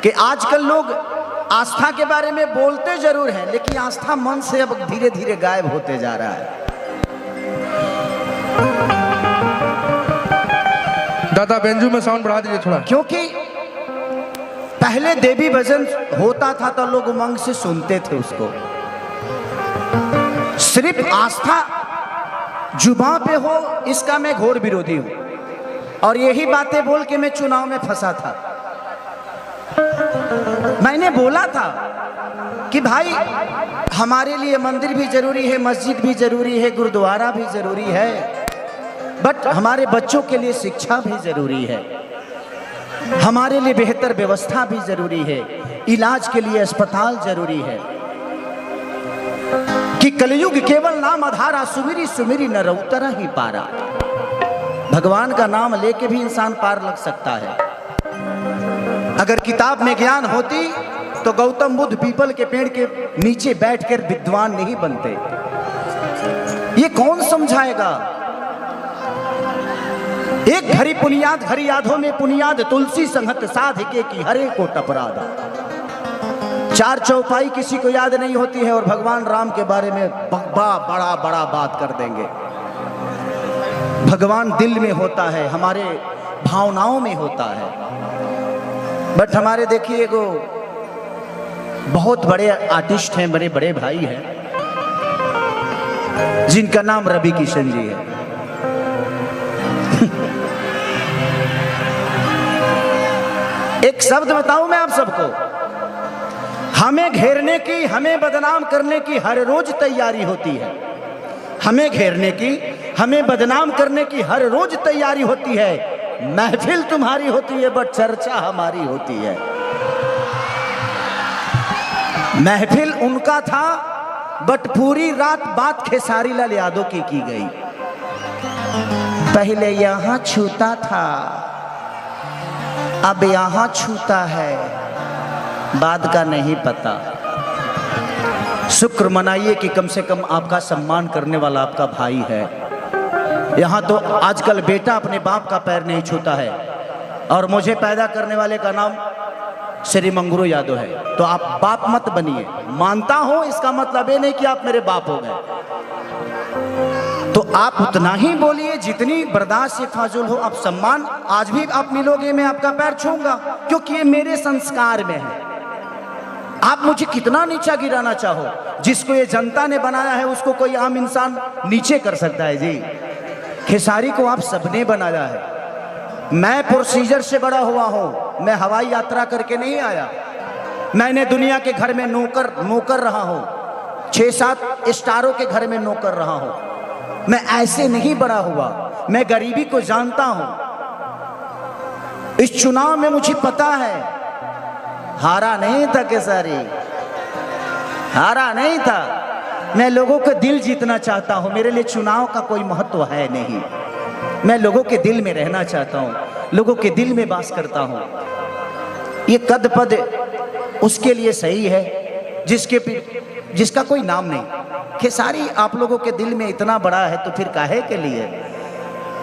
कि आजकल लोग आस्था के बारे में बोलते जरूर हैं, लेकिन आस्था मन से अब धीरे धीरे गायब होते जा रहा है। दादा बेंजू में साउंड बढ़ा दीजिए थोड़ा। क्योंकि पहले देवी भजन होता था तो लोग उमंग से सुनते थे उसको। सिर्फ आस्था जुबान पे हो, इसका मैं घोर विरोधी हूं। और यही बातें बोल के मैं चुनाव में फंसा था। मैंने बोला था कि भाई हमारे लिए मंदिर भी जरूरी है, मस्जिद भी जरूरी है, गुरुद्वारा भी जरूरी है, बट हमारे बच्चों के लिए शिक्षा भी जरूरी है, हमारे लिए बेहतर व्यवस्था भी जरूरी है, इलाज के लिए अस्पताल जरूरी है। कि कलयुग केवल नाम आधारा, सुमिरी सुमिरी न उतरा ही पारा। भगवान का नाम लेके भी इंसान पार लग सकता है। अगर किताब में ज्ञान होती तो गौतम बुद्ध पीपल के पेड़ के नीचे बैठकर विद्वान नहीं बनते। ये कौन समझाएगा? एक घड़ी पुनियाद घड़ी यादों में पुनियाद, तुलसी संगत साधिके की हरे को टपरादा। चार चौपाई किसी को याद नहीं होती है और भगवान राम के बारे में बड़ा बड़ा बात कर देंगे। भगवान दिल में होता है, हमारे भावनाओं में होता है। बट हमारे देखिए एगो बहुत बड़े आर्टिस्ट हैं, बड़े बड़े भाई हैं, जिनका नाम रवि किशन जी है। एक शब्द बताऊं मैं आप सबको, हमें घेरने की, हमें बदनाम करने की हर रोज तैयारी होती है। हमें घेरने की, हमें बदनाम करने की हर रोज तैयारी होती है। महफिल तुम्हारी होती है बट चर्चा हमारी होती है। महफिल उनका था बट पूरी रात बात खेसारी लाल यादव की गई। पहले यहां छूता था, अब यहां छूता है, बाद का नहीं पता। शुक्र मनाइए कि कम से कम आपका सम्मान करने वाला आपका भाई है। यहाँ तो आजकल बेटा अपने बाप का पैर नहीं छूता है। और मुझे पैदा करने वाले का नाम श्री मंगरू यादव है, तो आप बाप मत बनिए। मानता हूं, इसका मतलब ये नहीं कि आप मेरे बाप हो गए। तो आप उतना ही बोलिए जितनी बर्दाश्त से फाजुल हो। आप सम्मान आज भी आप मिलोगे, मैं आपका पैर छूंगा, क्योंकि ये मेरे संस्कार में है। आप मुझे कितना नीचा गिराना चाहो, जिसको ये जनता ने बनाया है उसको कोई आम इंसान नीचे कर सकता है जी। खेसारी को आप सबने बनाया है। मैं प्रोसीजर से बड़ा हुआ हूं, मैं हवाई यात्रा करके नहीं आया। मैंने दुनिया के घर में नौकर रहा हूं, 6-7 स्टारों के घर में नौकर रहा हूं। मैं ऐसे नहीं बड़ा हुआ, मैं गरीबी को जानता हूं। इस चुनाव में मुझे पता है, हारा नहीं था खेसारी, हारा नहीं था। मैं लोगों का दिल जीतना चाहता हूं। मेरे लिए चुनाव का कोई महत्व है नहीं। मैं लोगों के दिल में रहना चाहता हूं, लोगों के दिल में वास करता हूं। ये कद पद उसके लिए सही है जिसका कोई नाम नहीं। खेसारी आप लोगों के दिल में इतना बड़ा है तो फिर काहे के लिए?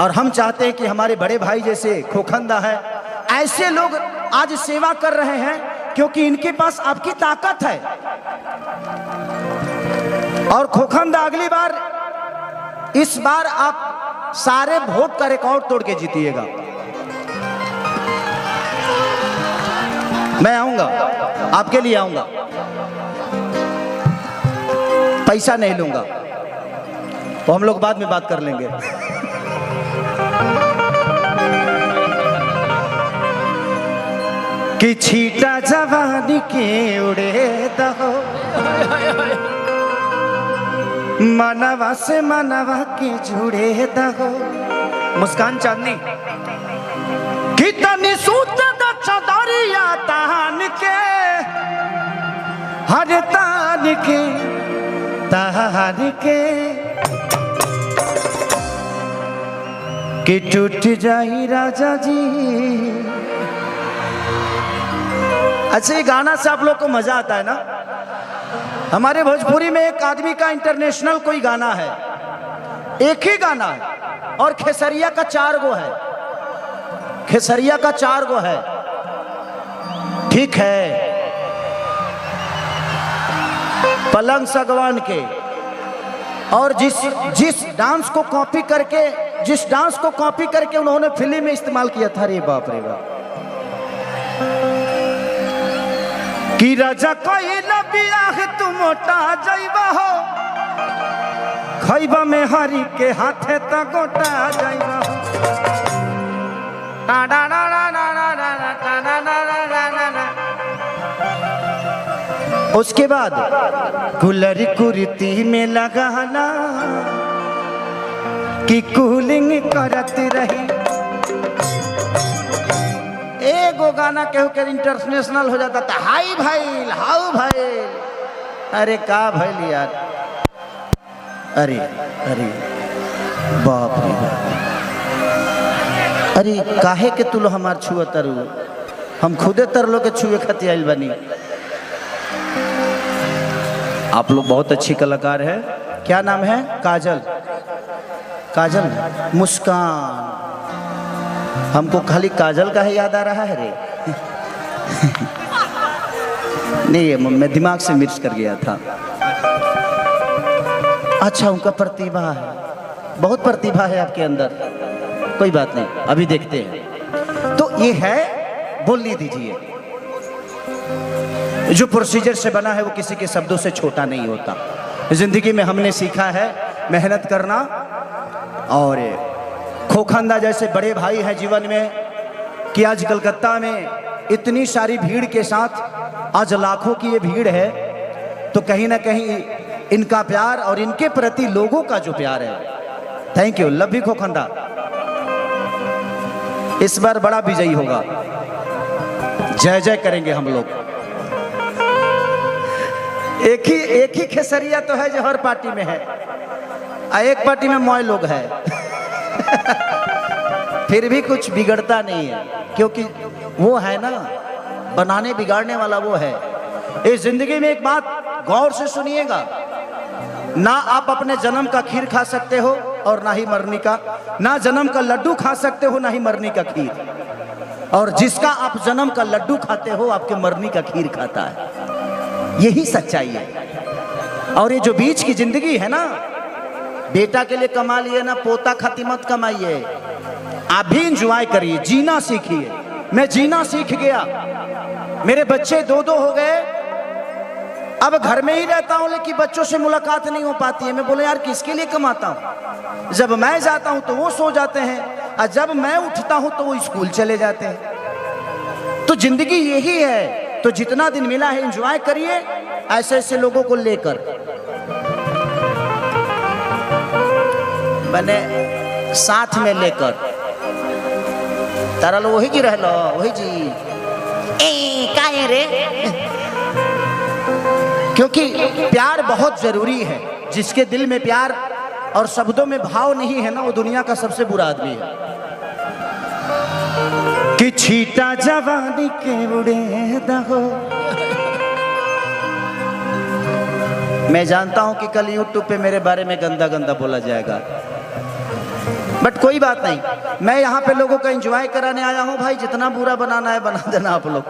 और हम चाहते हैं कि हमारे बड़े भाई जैसे खोखंदा है, ऐसे लोग आज सेवा कर रहे हैं क्योंकि इनके पास आपकी ताकत है। और खोखंदा अगली बार, इस बार आप सारे वोट का रिकॉर्ड तोड़ के जीतिएगा। मैं आऊंगा, आपके लिए आऊंगा, पैसा नहीं लूंगा, तो हम लोग बाद में बात कर लेंगे। कि छीटा जवानी के उड़े दहो, मनवा से मनवा के जुड़े दहो। मुस्कान चांदनी कितनी सूत चदरिया तान के, हर तान के तान के, कि टूट जाई राजा जी। अच्छा, ये गाना से आप लोग को मजा आता है ना? हमारे भोजपुरी में एक आदमी का इंटरनेशनल कोई गाना है, एक ही गाना है, और खेसरिया का 4 गो है। खेसरिया का 4 गो है। ठीक है, पलंग सागवान के, और जिस डांस को कॉपी करके उन्होंने फिल्म में इस्तेमाल किया था, रे बाप रे बाप, कि राजा कोई बियाह तू मोटा जाइबा हो, खैबा में हरी के हाथे त गोटा जाइबा हो। उसके बाद कुलरी कुर्ती में लगाना कि कूलिंग करत रही। एगो गाना केहू के इंटरनेशनल हो जाता था, हाई भाई हाउ भाई, अरे का भाई यार, अरे अरे बाप रे बाप, अरे काहे के तुलो हमार छुआ तरु, हम खुदे तरलो के छुए खातिर आइल बनी। आप लोग बहुत अच्छी कलाकार है, क्या नाम है? काजल, काजल मुस्कान, हमको खाली काजल का ही याद आ रहा है रे। नहीं, मैं दिमाग से मिर्च कर गया था। अच्छा, उनका प्रतिभा है, बहुत प्रतिभा है आपके अंदर, कोई बात नहीं, अभी देखते हैं। तो ये है, बोलने दीजिए, जो प्रोसीजर से बना है वो किसी के शब्दों से छोटा नहीं होता। जिंदगी में हमने सीखा है मेहनत करना, और खोखंदा जैसे बड़े भाई हैं जीवन में, कि आज कलकत्ता में इतनी सारी भीड़ के साथ आज लाखों की ये भीड़ है, तो कहीं ना कहीं इनका प्यार और इनके प्रति लोगों का जो प्यार है, थैंक यू, लव यू खोखंदा, इस बार बड़ा विजयी होगा, जय जय करेंगे हम लोग। एक ही खेसरिया तो है जो हर पार्टी में है, एक पार्टी में मौज लोग है। फिर भी कुछ बिगड़ता नहीं है, क्योंकि वो है ना, बनाने बिगाड़ने वाला वो है। इस जिंदगी में एक बात गौर से सुनिएगा, ना आप अपने जन्म का खीर खा सकते हो और ना ही मरनी का, ना जन्म का लड्डू खा सकते हो ना ही मरनी का खीर, और जिसका आप जन्म का लड्डू खाते हो आपके मरनी का खीर खाता है, यही सच्चाई है। और ये जो बीच की जिंदगी है ना, बेटा के लिए कमा लिए ना, पोता खातिर मत कमाइए, आप भी इंजॉय करिए, जीना सीखिए। मैं जीना सीख गया, मेरे बच्चे दो हो गए, अब घर में ही रहता हूं, लेकिन बच्चों से मुलाकात नहीं हो पाती है। मैं बोले यार किसके लिए कमाता हूं, जब मैं जाता हूं तो वो सो जाते हैं, और जब मैं उठता हूं तो वो स्कूल चले जाते हैं। तो जिंदगी यही है, तो जितना दिन मिला है एंजॉय करिए ऐसे ऐसे लोगों को लेकर। मैंने साथ में लेकर तारा लो, वही जी रह लो, वही जी काहे रे, क्योंकि प्यार बहुत जरूरी है। जिसके दिल में प्यार और शब्दों में भाव नहीं है ना, वो दुनिया का सबसे बुरा आदमी है। कि छीटा जवानी के उड़े दहो। मैं जानता हूं कि कल YouTube पे मेरे बारे में गंदा गंदा बोला जाएगा, बट कोई बात नहीं, मैं यहाँ पे लोगों का एंजॉय कराने आया हूँ भाई। जितना बुरा बनाना है बना देना आप लोग,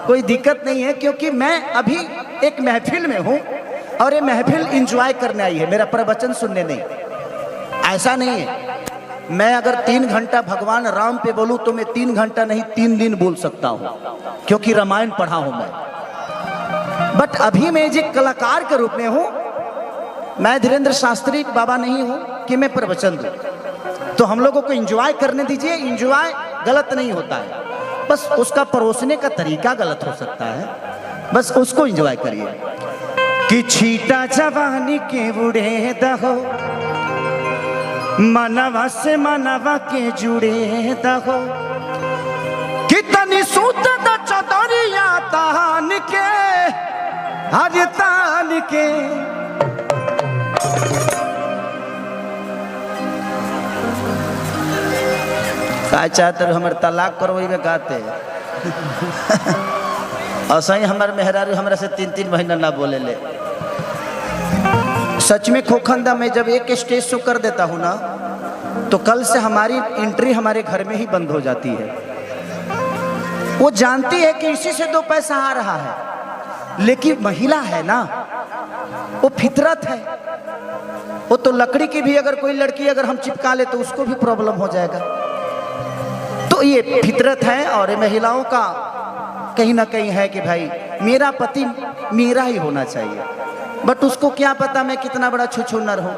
कोई दिक्कत नहीं है, क्योंकि मैं अभी एक महफिल में हूँ और ये महफिल एंजॉय करने आई है, मेरा प्रवचन सुनने नहीं। ऐसा नहीं है, मैं अगर 3 घंटा भगवान राम पे बोलूं तो मैं 3 घंटा नहीं 3 दिन बोल सकता हूं, क्योंकि रामायण पढ़ा हूं मैं। बट अभी मैं एक कलाकार के रूप में हूं, मैं धीरेन्द्र शास्त्री बाबा नहीं हूं कि मैं प्रवचन दूं। तो हम लोगों को एंजॉय करने दीजिए, एंजॉय गलत नहीं होता है, बस उसका परोसने का तरीका गलत हो सकता है, बस उसको एंजॉय करिए। कि छीटा जवानी के बुढ़े दहो, मनवा से मनवा के जुड़े दहो, कितनी सूत द चदरिया तान के हर तान के। का चाहते हमर तलाक करवे कहते ऐसा ही हमारे मेहरारू हमरा से 3-3 महीना ना बोले ले। सच में खोखंदा में जब एक स्टेज शो कर देता हूँ ना, तो कल से हमारी एंट्री हमारे घर में ही बंद हो जाती है। वो जानती है कि इसी से 2 पैसा आ रहा है, लेकिन महिला है ना, वो फितरत है। वो तो लकड़ी की भी अगर कोई लड़की अगर हम चिपका ले तो उसको भी प्रॉब्लम हो जाएगा। तो ये फितरत है और ये महिलाओं का कहीं ना कहीं है कि भाई मेरा पति मेरा ही होना चाहिए, बट उसको क्या पता मैं कितना बड़ा छुछुन्नर हूं।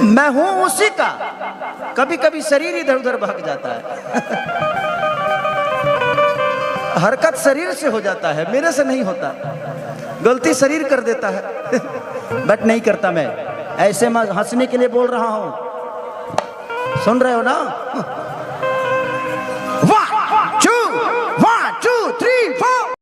मैं हूं उसी का, कभी कभी शरीर इधर उधर भाग जाता है। हरकत शरीर से हो जाता है, मेरे से नहीं होता। गलती शरीर कर देता है, बट नहीं करता मैं। ऐसे मैं हंसने के लिए बोल रहा हूं, सुन रहे हो ना?